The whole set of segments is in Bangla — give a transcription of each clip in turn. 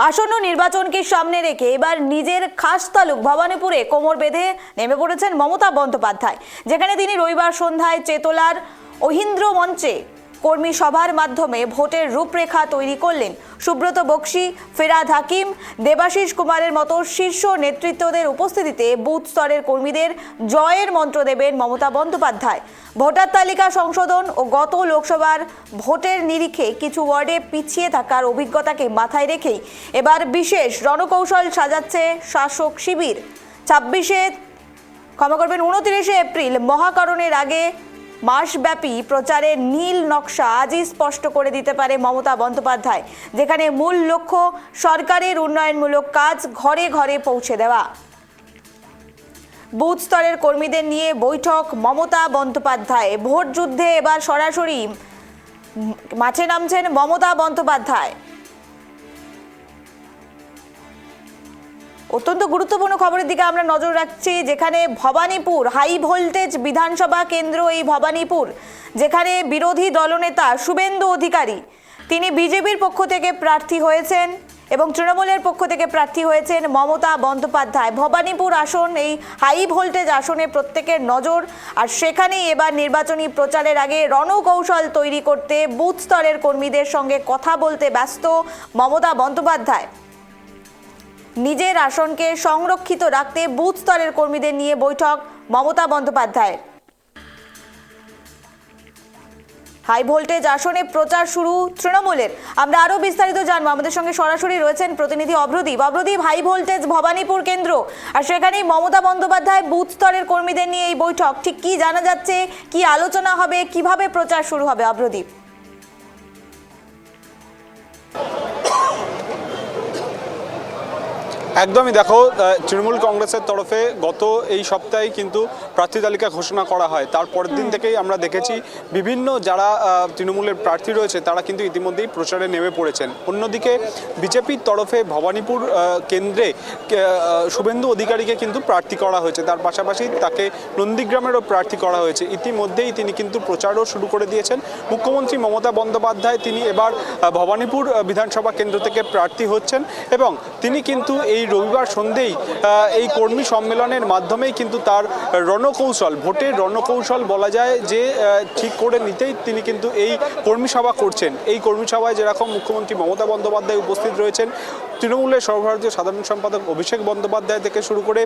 আসন্ন নির্বাচনকে সামনে রেখে এবার নিজের খাস তালুক ভবানীপুরে কোমর বেঁধে নেমে পড়েছেন মমতা বন্দ্যোপাধ্যায়, যেখানে তিনি রবিবার সন্ধ্যায় চেতলার অহিন্দ্র মঞ্চে কর্মী সভার মাধ্যমে ভোটের রূপরেখা তৈরি করলেন। সুব্রত বক্সি, ফিরহাদ হাকিম, দেবাশিস কুমারের মতো শীর্ষ নেতৃত্বদের উপস্থিতিতে বুথ স্তরের কর্মীদের জয়ের মন্ত্র দেবেন মমতা বন্দ্যোপাধ্যায়। ভোটার তালিকা সংশোধন ও গত লোকসভার ভোটের নিরিখে কিছু ওয়ার্ডে পিছিয়ে থাকার অভিজ্ঞতাকে মাথায় রেখেই এবার বিশেষ রণকৌশল সাজাচ্ছে শাসক শিবির। 29 এপ্রিল মহাকরণের আগে মাসব্যাপী প্রচারের নীল নকশা আজই স্পষ্ট করে দিতে পারে মমতা বন্দ্যোপাধ্যায়, যেখানে মূল লক্ষ্য সরকারের উন্নয়নমূলক কাজ ঘরে ঘরে পৌঁছে দেওয়া। বুথ স্তরের কর্মীদের নিয়ে বৈঠক মমতা বন্দ্যোপাধ্যায়। ভোট যুদ্ধে এবার সরাসরি মাঠে নামছেন মমতা বন্দ্যোপাধ্যায়। অত্যন্ত গুরুত্বপূর্ণ খবরের দিকে আমরা নজর রাখছি, যেখানে ভবানীপুর হাই ভোল্টেজ বিধানসভা কেন্দ্র, এই ভবানীপুর যেখানে বিরোধী দলনেতা শুভেন্দু অধিকারী তিনি বিজেপির পক্ষ থেকে প্রার্থী হয়েছেন এবং তৃণমূলের পক্ষ থেকে প্রার্থী হয়েছেন মমতা বন্দ্যোপাধ্যায়। ভবানীপুর আসন, এই হাই ভোল্টেজ আসনে প্রত্যেকের নজর, আর সেখানেই এবার নির্বাচনী প্রচারের আগে রণকৌশল তৈরি করতে বুথ স্তরের কর্মীদের সঙ্গে কথা বলতে ব্যস্ত মমতা বন্দ্যোপাধ্যায়। নিজের আসনকে সংরক্ষিত রাখতে বুথ স্তরের কর্মীদের নিয়ে বৈঠক মমতা বন্দ্যোপাধ্যায়ের। হাই ভোল্টেজ আসনে প্রচার শুরু তৃণমূলের। আমরা আরো বিস্তারিত জানবো, আমাদের সঙ্গে সরাসরি রয়েছেন প্রতিনিধি অভ্রদীপ। হাই ভোল্টেজ ভবানীপুর কেন্দ্র, আর সেখানেই মমতা বন্দ্যোপাধ্যায় বুথ স্তরের কর্মীদের নিয়ে এই বৈঠক। ঠিক কি জানা যাচ্ছে, কি আলোচনা হবে, কিভাবে প্রচার শুরু হবে অভ্রদীপ? একদমই দেখো, তৃণমূল কংগ্রেসের তরফে গত এই সপ্তাহে কিন্তু প্রার্থী তালিকা ঘোষণা করা হয়। তার পরের দিন থেকেই আমরা দেখেছি বিভিন্ন যারা তৃণমূলের প্রার্থী রয়েছে তারা কিন্তু ইতিমধ্যেই প্রচারে নেমে পড়েছেন। অন্যদিকে বিজেপির তরফে ভবানীপুর কেন্দ্রে শুভেন্দু অধিকারীকে কিন্তু প্রার্থী করা হয়েছে, তার পাশাপাশি তাকে নন্দীগ্রামেরও প্রার্থী করা হয়েছে। ইতিমধ্যেই তিনি কিন্তু প্রচারও শুরু করে দিয়েছেন। মুখ্যমন্ত্রী মমতা বন্দ্যোপাধ্যায় তিনি এবার ভবানীপুর বিধানসভা কেন্দ্র থেকে প্রার্থী হচ্ছেন এবং তিনি কিন্তু এই রবিবার সন্ধ্যেই এই কর্মী সম্মেলনের মাধ্যমেই কিন্তু তার রণকৌশল, ভোটের রণকৌশল বলা যায় যে ঠিক করে নিতেই তিনি কিন্তু এই কর্মী সভা করছেন। এই কর্মী সভায় যেরকম মুখ্যমন্ত্রী মমতা বন্দ্যোপাধ্যায় উপস্থিত রয়েছেন, তৃণমূলের সর্বভারতীয় সাধারণ সম্পাদক অভিষেক বন্দ্যোপাধ্যায় থেকে শুরু করে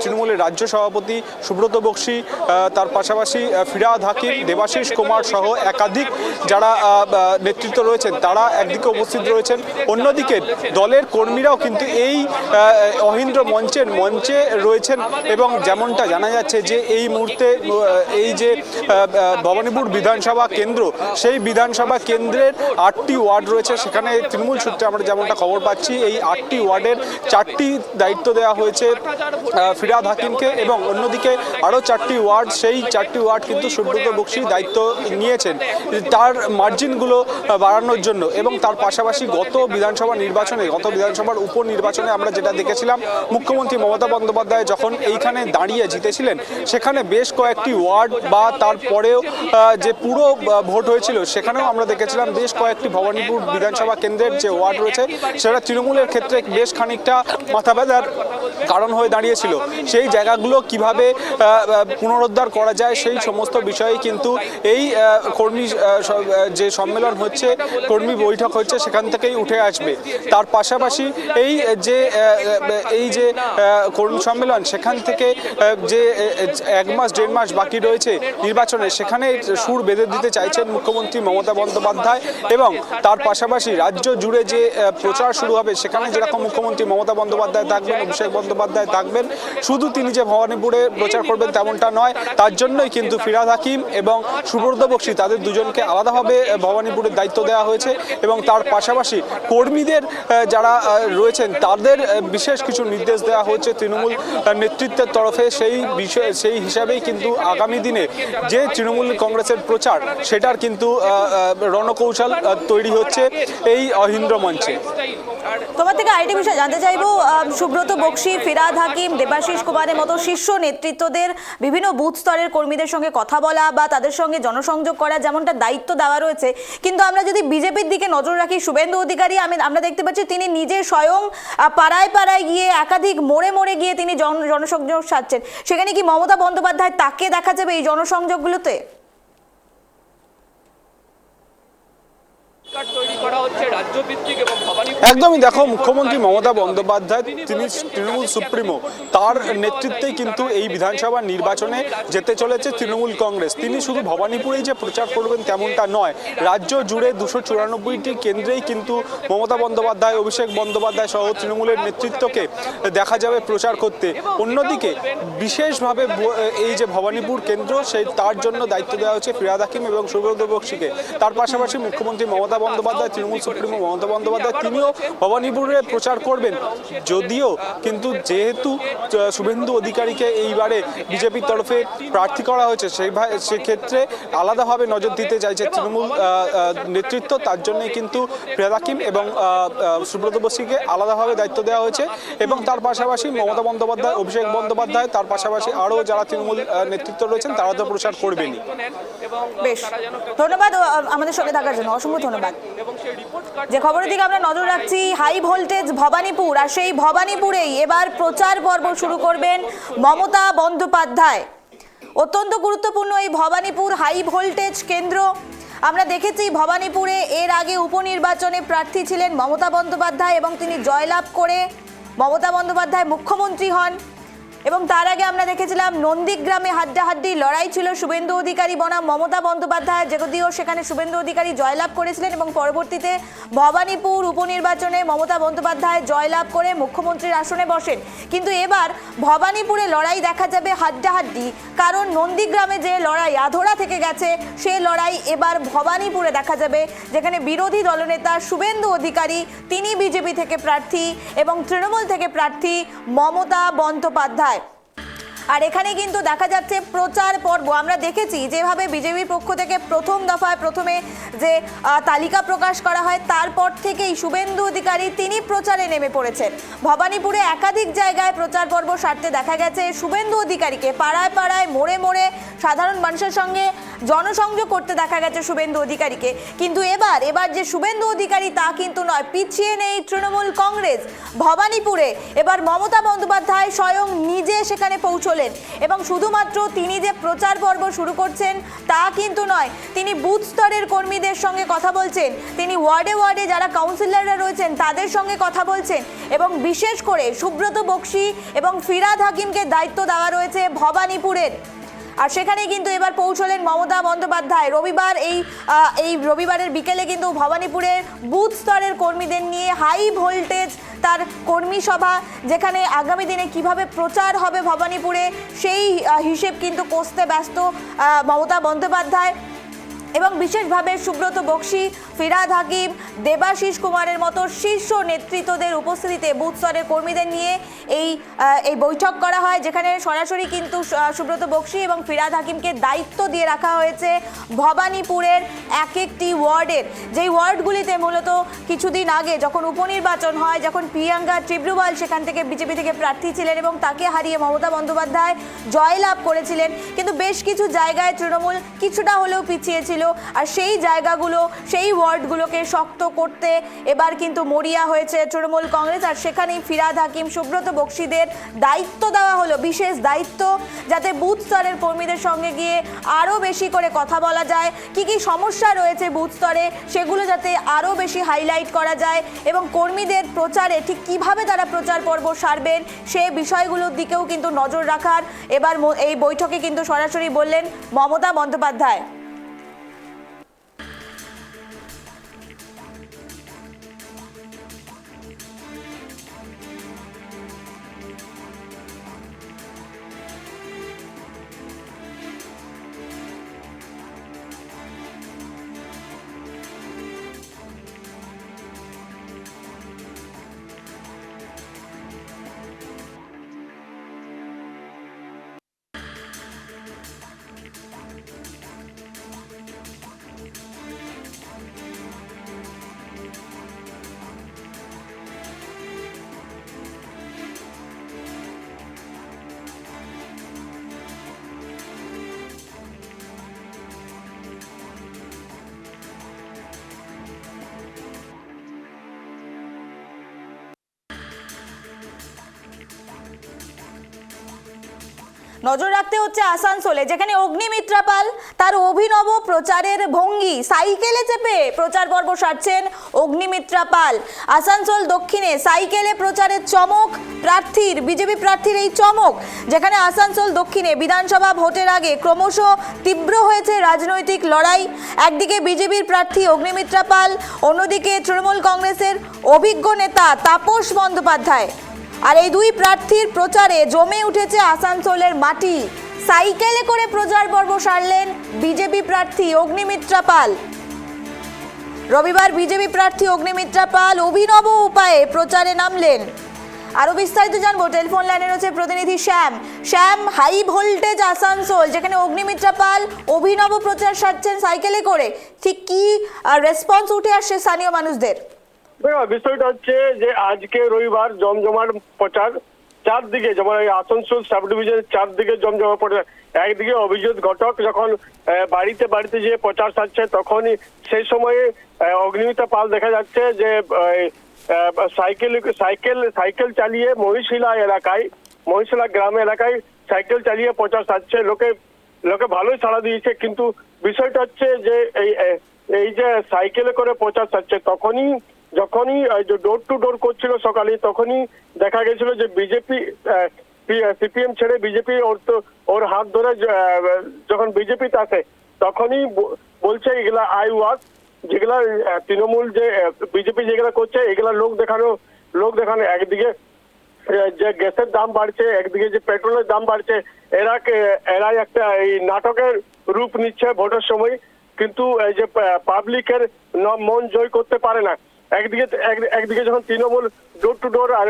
তৃণমূলের রাজ্য সভাপতি সুব্রত বক্সি, তার পাশাপাশি ফিরহাদ হাকিম, দেবাশিস কুমার সহ একাধিক যারা নেতৃত্ব রয়েছেন তারা একদিকে উপস্থিত রয়েছেন। অন্যদিকে দলের কর্মীরাও কিন্তু এই অহিন্দ্র মঞ্চে রয়েছেন এবং যেমনটা জানা যাচ্ছে যে এই মুহূর্তে এই যে ভবানীপুর বিধানসভা কেন্দ্র, সেই বিধানসভা কেন্দ্রের 8টি ওয়ার্ড রয়েছে। সেখানে তৃণমূল সূত্রে আমরা যেমনটা খবর পাচ্ছি, এই 8টি ওয়ার্ডের 4টি দায়িত্ব দেওয়া হয়েছে ফিরহাদ হাকিমকে এবং অন্যদিকে আরও 4টি ওয়ার্ড, সেই 4টি ওয়ার্ড কিন্তু সুব্রত বক্সি দায়িত্ব নিয়েছেন তার মার্জিনগুলো বাড়ানোর জন্য। এবং তার পাশাপাশি গত বিধানসভার উপনির্বাচনে আমরা যেটা দেখেছিলাম, মুখ্যমন্ত্রী মমতা বন্দ্যোপাধ্যায় যখন এইখানে দাঁড়িয়ে জিতেছিলেন, সেখানে বেশ কয়েকটি ওয়ার্ড বা তারপরেও যে পুরো ভোট হয়েছিল সেখানেও আমরা দেখেছিলাম বেশ কয়েকটি ভবানীপুর বিধানসভা কেন্দ্রের যে ওয়ার্ড রয়েছে সেটা তৃণমূলের ক্ষেত্রে বেশ খানিকটা মাথা ব্যথার কারণ হয়ে দাঁড়িয়েছিল। সেই জায়গাগুলো কিভাবে পুনরুদ্ধার করা যায় সেই সমস্ত বিষয়ে কিন্তু এই কর্মী যে সম্মেলন হচ্ছে, কর্মী বৈঠক হচ্ছে, সেখান থেকেই উঠে আসবে। তার পাশাপাশি এই যে কর্মী সম্মেলন, সেখান থেকে যে 1 মাস 1.5 মাস বাকি রয়েছে নির্বাচনে, সেখানে সুর বেঁধে দিতে চাইছেন মুখ্যমন্ত্রী মমতা বন্দ্যোপাধ্যায় এবং তার পাশাপাশি রাজ্য জুড়ে যে প্রচার শুরু হবে সেখানে যেরকম মুখ্যমন্ত্রী মমতা বন্দ্যোপাধ্যায় থাকবেন, অভিষেক বন্দ্যোপাধ্যায় থাকবেন। শুধু তিনি যে ভবানীপুরে প্রচার করবেন তেমনটা নয়, তার জন্যই কিন্তু ফিরহাদ হাকিম এবং সুব্রত বক্সি তাদের দুজনকে আলাদাভাবে ভবানীপুরের দায়িত্ব দেওয়া হয়েছে এবং তার পাশাপাশি কর্মীদের যারা রয়েছেন তাদের বিশেষ কিছু নির্দেশ দেওয়া হয়েছে তৃণমূল নেতৃত্বের তরফে। সেই হিসাবেই কিন্তু আগামী দিনে যে তৃণমূল কংগ্রেসের প্রচার, সেটার কিন্তু রণকৌশল তৈরি হচ্ছে এই অহিন্দ্র মঞ্চে। তোমার থেকে আরেকটি বিষয় জানতে চাইবো, সুব্রত বক্সী, ফিরহাদ হাকিম, দেবাশিস কুমারের মতো শীর্ষ নেতৃত্বদের বিভিন্ন বুথ স্তরের কর্মীদের সঙ্গে কথা বলা বা তাদের সঙ্গে জনসংযোগ করা যেমনটা দায়িত্ব দেওয়া রয়েছে, কিন্তু আমরা যদি বিজেপির দিকে নজর রাখি, শুভেন্দু অধিকারী আমরা দেখতে পাচ্ছি তিনি নিজে স্বয়ং পাড়ায় পাড়ায় গিয়ে একাধিক মোড়ে মোড়ে গিয়ে তিনি জনসংযোগ সারছেন। সেখানে কি মমতা বন্দ্যোপাধ্যায় তাকে দেখা যাবে এই জনসংযোগগুলোতে? একদমই, দেখো, মুখ্যমন্ত্রী মমতা বন্দ্যোপাধ্যায় তিনি তৃণমূল সুপ্রিমো, তার নেতৃত্বেই কিন্তু এই বিধানসভা নির্বাচনে যেতে চলেছে তৃণমূল কংগ্রেস। তিনি শুধু ভবানীপুরেই যে প্রচার করবেন তেমনটা নয়, রাজ্য জুড়ে 294টি কেন্দ্রেই কিন্তু মমতা বন্দ্যোপাধ্যায়, অভিষেক বন্দ্যোপাধ্যায় সহ তৃণমূলের নেতৃত্বকে দেখা যাবে প্রচার করতে। অন্যদিকে বিশেষভাবে এই যে ভবানীপুর কেন্দ্র, সেই তার জন্য দায়িত্ব দেওয়া হচ্ছে ফিরহাদ হাকিম এবং সুব্রত বক্সীকে। তার পাশাপাশি মুখ্যমন্ত্রী মমতা বন্দ্যোপাধ্যায়, তৃণমূল সুপ্রিমো মমতা বন্দ্যোপাধ্যায় তিনিও ভবানীপুরে প্রচার করবেন। যদিও কিন্তু যেহেতু শুভেন্দু অধিকারীকে এইবারে বিজেপির তরফে প্রার্থী করা হয়েছে, সেক্ষেত্রে আলাদাভাবে নজর দিতে চাইছে তৃণমূল নেতৃত্ব। তার জন্য কিন্তু ফিরহাদ হাকিম এবং সুব্রত বক্সীকে আলাদাভাবে দায়িত্ব দেওয়া হয়েছে। এবং তার পাশাপাশি মমতা বন্দ্যোপাধ্যায়, অভিষেক বন্দ্যোপাধ্যায়, তার পাশাপাশি আরও যারা তৃণমূল নেতৃত্ব রয়েছেন তারা তো প্রচার করবেনই। বেশ, ধন্যবাদ আমাদের সঙ্গে থাকার জন্য, অসংখ্য ধন্যবাদ। যে খবরের দিকে আমরা নজর রাখছি, হাই ভোল্টেজ ভবানীপুর, আর সেই ভবানীপুরেই এবার প্রচার পর্ব শুরু করবেন মমতা বন্দ্যোপাধ্যায়। অত্যন্ত গুরুত্বপূর্ণ এই ভবানীপুর হাই ভোল্টেজ কেন্দ্র। আমরা দেখেছি ভবানীপুরে এর আগে উপনির্বাচনে প্রার্থী ছিলেন মমতা বন্দ্যোপাধ্যায় এবং তিনি জয়লাভ করে মমতা বন্দ্যোপাধ্যায় মুখ্যমন্ত্রী হন। এবং তার আগে আমরা দেখেছিলাম নন্দীগ্রামে হাড্ডাহাড্ডি লড়াই ছিল শুভেন্দু অধিকারী বনাম মমতা বন্দ্যোপাধ্যায়, যদিও সেখানে শুভেন্দু অধিকারী জয়লাভ করেছিলেন এবং পরবর্তীতে ভবানীপুর উপনির্বাচনে মমতা বন্দ্যোপাধ্যায় জয়লাভ করে মুখ্যমন্ত্রীর আসনে বসেন। কিন্তু এবার ভবানীপুরে লড়াই দেখা যাবে হাড্ডাহাড্ডি, কারণ নন্দীগ্রামে যে লড়াই আধরা থেকে গেছে সেই লড়াই এবার ভবানীপুরে দেখা যাবে, যেখানে বিরোধী দলনেতা শুভেন্দু অধিকারী তিনি বিজেপি থেকে প্রার্থী এবং তৃণমূল থেকে প্রার্থী মমতা বন্দ্যোপাধ্যায়। আর এখানে কিন্তু দেখা যাচ্ছে প্রচার পর্ব। আমরা দেখেছি যেভাবে বিজেপির পক্ষ থেকে প্রথম দফায় প্রথমে যে তালিকা প্রকাশ করা হয়, তারপর থেকেই শুভেন্দু অধিকারী তিনি প্রচারে নেমে পড়েছেন। ভবানীপুরে একাধিক জায়গায় প্রচার পর্ব সারতে দেখা গেছে শুভেন্দু অধিকারীকে, পাড়ায় পাড়ায় মোড়ে মোড়ে সাধারণ মানুষের সঙ্গে জনসংযোগ করতে দেখা গেছে শুভেন্দু অধিকারীকে। কিন্তু এবার যে শুভেন্দু অধিকারী তা কিন্তু নয়, পিছিয়ে নেই তৃণমূল কংগ্রেস। ভবানীপুরে এবার মমতা বন্দ্যোপাধ্যায় স্বয়ং নিজে সেখানে পৌঁছলেন এবং শুধুমাত্র তিনি যে প্রচার পর্ব শুরু করছেন তা কিন্তু নয়, তিনি বুথ স্তরের কর্মীদের সঙ্গে কথা বলছেন, তিনি ওয়ার্ডে ওয়ার্ডে যারা কাউন্সিলররা রয়েছেন তাদের সঙ্গে কথা বলছেন এবং বিশেষ করে সুব্রত বক্সী এবং ফিরহাদ হাকিমকে দায়িত্ব দেওয়া রয়েছে ভবানীপুরের। আর সেখানে কিন্তু এবার পৌঁছলেন মমতা বন্দ্যোপাধ্যায়। এই রবিবারের বিকেলে কিন্তু ভবানীপুরের বুথ স্তরের কর্মীদের নিয়ে হাই ভোল্টেজ তার কর্মী সভা, যেখানে আগামী দিনে কিভাবে প্রচার হবে ভবানীপুরে সেই হিসেব কিন্তু কষতে ব্যস্ত মমতা বন্দ্যোপাধ্যায়। এবং বিশেষভাবে সুব্রত বক্সী, ফিরহাদ হাকিম, দেবাশিস কুমারের মতো শীর্ষ নেতৃত্বদের উপস্থিতিতে বুথ স্তরের কর্মীদের নিয়ে এই বৈঠক করা হয়, যেখানে সরাসরি কিন্তু সুব্রত বক্সী এবং ফিরহাদ হাকিমকে দায়িত্ব দিয়ে রাখা হয়েছে ভবানীপুরের এক একটি ওয়ার্ডের, যেই ওয়ার্ডগুলিতে মূলত কিছুদিন আগে যখন উপনির্বাচন হয়, যখন প্রিয়াঙ্কা ত্রিব্রুবাল সেখান থেকে বিজেপি থেকে প্রার্থী ছিলেন এবং তাকে হারিয়ে মমতা বন্দ্যোপাধ্যায় জয়লাভ করেছিলেন, কিন্তু বেশ কিছু জায়গায় তৃণমূল কিছুটা হলেও পিছিয়ে ছিল। আর সেই জায়গাগুলো, সেই ওয়ার্ডগুলোকে শক্ত করতে এবার কিন্তু মরিয়া হয়েছে তৃণমূল কংগ্রেস। আর সেখানেই ফিরহাদ হাকিম, সুব্রত বক্সীদের দায়িত্ব দেওয়া হলো, বিশেষ দায়িত্ব, যাতে বুথ স্তরের কর্মীদের সঙ্গে গিয়ে আরও বেশি করে কথা বলা যায়, কি কি সমস্যা রয়েছে বুথ স্তরে সেগুলো যাতে আরও বেশি হাইলাইট করা যায় এবং কর্মীদের প্রচারে ঠিক কিভাবে তারা প্রচার পর্ব সারবেন সে বিষয়গুলোর দিকেও কিন্তু নজর রাখার এবার এই বৈঠকে কিন্তু সরাসরি বললেন মমতা বন্দ্যোপাধ্যায়। নজর রাখতে হচ্ছে আসানসোলে, যেখানে অগ্নিমিত্রা পাল তার অভিনব প্রচারের ভঙ্গি, সাইকেলে চেপে প্রচার পর্ব সারছেন অগ্নিমিত্রা পাল। আসানসোল দক্ষিণে সাইকেলে প্রচারের চমক প্রার্থীর, বিজেপি প্রার্থীর এই চমক, যেখানে আসানসোল দক্ষিণে বিধানসভা ভোটের আগে ক্রমশ তীব্র হয়েছে রাজনৈতিক লড়াই। একদিকে বিজেপির প্রার্থী অগ্নিমিত্রা পাল, অন্যদিকে তৃণমূল কংগ্রেসের অভিজ্ঞ নেতা তাপস বন্দ্যোপাধ্যায়। আর এই দুই প্রার্থীর প্রচারে জমে উঠেছে আসানসোলের মাটি। সাইকেলে করে প্রচার পর্ব সারলেন বিজেপি প্রার্থী অগ্নিমিত্রা পাল। রবিবার বিজেপি প্রার্থী অগ্নিমিত্রা পাল অভিনব উপায়ে প্রচারে নামলেন। আরো বিস্তারিত জানবো, টেলিফোন লাইনে রয়েছে প্রতিনিধি শ্যাম। হাই ভোল্টেজ আসানসোল, যেখানে অগ্নিমিত্রা পাল অভিনব প্রচার সারছেন সাইকেলে করে, ঠিক কি রেসপন্স উঠে আসছে স্থানীয় মানুষদের? বিষয়টা হচ্ছে যে আজকে রবিবার জমজমার প্রচার, চারদিকে যেমন এই আসানসোল সাব ডিভিশনের চারদিকে জমজমা প্রচার। একদিকে অভিজিৎ ঘটক যখন বাড়িতে বাড়িতে যে প্রচার সারছে, তখনই সেই সময়ে অগ্নিমিত্রা পাল দেখা যাচ্ছে যে সাইকেল চালিয়ে মহিশিলা গ্রাম এলাকায় সাইকেল চালিয়ে প্রচার সারছে। লোকে ভালোই সাড়া দিয়েছে, কিন্তু বিষয়টা হচ্ছে যে এই যে সাইকেলে করে প্রচার সারছে, যখনই ডোর টু ডোর করছিল সকালে, তখনই দেখা গেছিল যে বিজেপি সিপিএম ছেড়ে বিজেপি ওর হাত ধরে যখন বিজেপিতে আসে, তখনই বলছে এগুলা আই ওয়াক, যেগুলা তৃণমূল যে বিজেপি যেগুলা করছে এগুলা লোক দেখানো। একদিকে যে গ্যাসের দাম বাড়ছে, একদিকে যে পেট্রোলের দাম বাড়ছে, এরা একটা এই নাটকের রূপ নিচ্ছে ভোটের সময়, কিন্তু এই যে পাবলিকের মন জয় করতে পারে না। একদিকে যখন তৃণমূল ডোর টু ডোর আর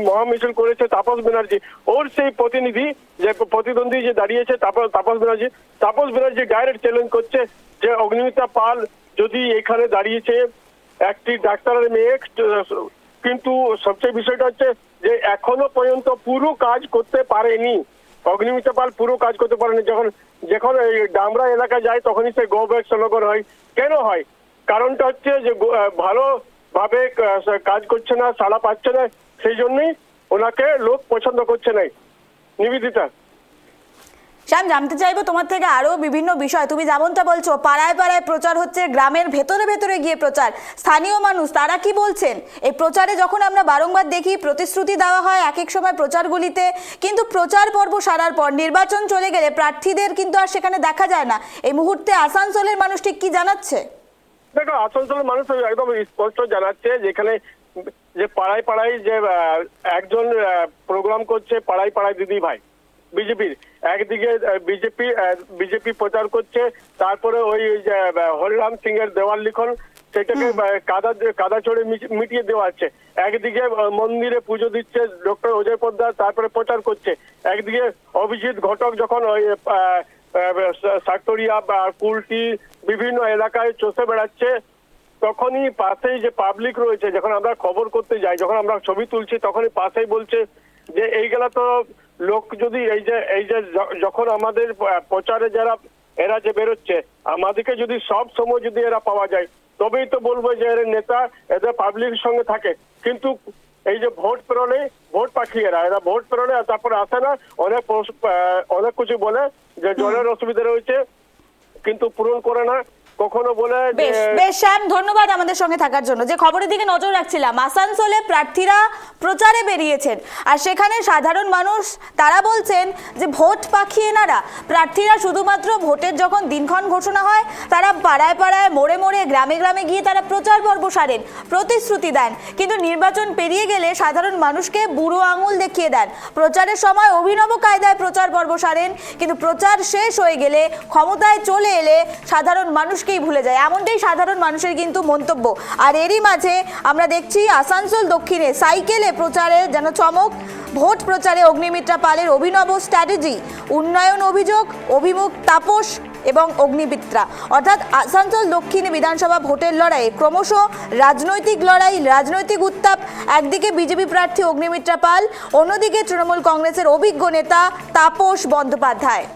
মহামিছিল করেছে তাপস ব্যানার্জি, ওর সেই প্রতিদ্বন্দ্বী যে দাঁড়িয়েছে তাপস ব্যানার্জি ডাইরেক্ট চ্যালেঞ্জ করছে যে অগ্নিমিত্রা পাল যদি এখানে দাঁড়িয়েছে একটি ডাক্তারের মেয়ে, কিন্তু সবচেয়ে বিষয়টা হচ্ছে যে এখনো পর্যন্ত পুরো কাজ করতে পারেনি। অগ্নিমিত্রা পাল পুরো কাজ করতে পারেনি। যখন এই ডামরা এলাকা যায় তখনই সে গো ব্যাক স্লোগান হয়। কেন হয়? কারণটা হচ্ছে যে ভালোভাবে কাজ করছে না, সাড়া পাচ্ছে না, সেই জন্যই ওনাকে লোক পছন্দ করছে না। নিবেদিতা, শ্যাম, জানতে চাইবো তোমার থেকে আরো বিভিন্ন বিষয়। তুমি যেমনটা বলছো পাড়ায় পাড়ায় প্রচার হচ্ছে, গ্রামের ভেতরে গিয়ে প্রচার, স্থানীয় মানুষ তারা কি বলছেন এই প্রচারে? যখন আমরা বারংবার দেখি প্রতিশ্রুতি দেওয়া হয় এক এক সময় প্রচারগুলিতে, কিন্তু প্রচার পর্ব সারার পর নির্বাচন চলে গেলে প্রার্থীদের কিন্তু আর সেখানে দেখা যায় না। এই মুহূর্তে আসানসোলের মানুষ ঠিক কি জানাচ্ছে? দেখো, আসানসোলের মানুষ একদম স্পষ্ট জানাচ্ছে যেখানে যে পাড়ায় পাড়ায় যে একজন প্রোগ্রাম করছে, পাড়ায় পাড়ায় দিদি ভাই বিজেপির, একদিকে বিজেপি প্রচার করছে, তারপরে ওই যে হরিরাম সিং এর দেওয়াল লিখন সেটাকে কাদা চড়ে মিটিয়ে দেওয়া হচ্ছে। একদিকে মন্দিরে পুজো দিচ্ছে ডক্টর অজয় পোদ্দার, তারপরে প্রচার করছে। একদিকে অভিজিৎ ঘটক যখন ওই সাকতরিয়া বা কুলটি বিভিন্ন এলাকায় চষে বেড়াচ্ছে, তখনই পাশেই যে পাবলিক রয়েছে, যখন আমরা খবর করতে যাই, যখন আমরা ছবি তুলছি, তখনই পাশেই বলছে যে এইগুলা তো লোক যদি এই যে যখন আমাদের প্রচারে এরা যে বেরোচ্ছে, আমাদেরকে যদি সব সময় যদি এরা পাওয়া যায়, তবেই তো বলবো যে এর নেতা এদের পাবলিকের সঙ্গে থাকে। কিন্তু এই যে ভোট পাখি এরা ভোট পেরোলে তারপরে আসে না, অনেক কিছু বলে যে জলের অসুবিধা রয়েছে, কিন্তু পূরণ করে না। কখনো বলে বেশ শ্যাম, ধন্যবাদ আমাদের সঙ্গে থাকার জন্য। যে খবরের দিকে নজর রাখছিলাম, আসানসোলে প্রার্থীরা প্রচারে বেরিয়েছেন, আর সেখানে সাধারণ মানুষ তারা বলছেন যে ভোট পাখি এনারা। প্রার্থীরা শুধুমাত্র ভোটের যখন দিনক্ষণ ঘোষণা হয়, তারা পাড়ায় পাড়ায় মোড়ে মোড়ে গ্রামে গ্রামে গিয়ে তারা প্রচার পর্ব সারেন, প্রতিশ্রুতি দেন, কিন্তু নির্বাচন পেরিয়ে গেলে সাধারণ মানুষকে বুড়ো আঙুল দেখিয়ে দেন। প্রচারের সময় অভিনব কায়দায় প্রচার পর্ব সারেন, কিন্তু প্রচার শেষ হয়ে গেলে, ক্ষমতায় চলে এলে সাধারণ মানুষকে ভুলে যায়, এমনটাই সাধারণ মানুষের কিন্তু মন্তব্য। আর এরই মাঝে আমরা দেখছি আসানসোল দক্ষিণে সাইকেলে প্রচারের যেন চমক। ভোট প্রচারে অগ্নিমিত্রা পালের অভিনব স্ট্র্যাটেজি, উন্নয়ন অভিমুখ তাপস এবং অগ্নিমিত্রা, অর্থাৎ আসানসোল দক্ষিণে বিধানসভা ভোটের লড়াইয়ে ক্রমশ রাজনৈতিক উত্তাপ। একদিকে বিজেপি প্রার্থী অগ্নিমিত্রা পাল, অন্যদিকে তৃণমূল কংগ্রেসের অভিজ্ঞ নেতা তাপস বন্দ্যোপাধ্যায়।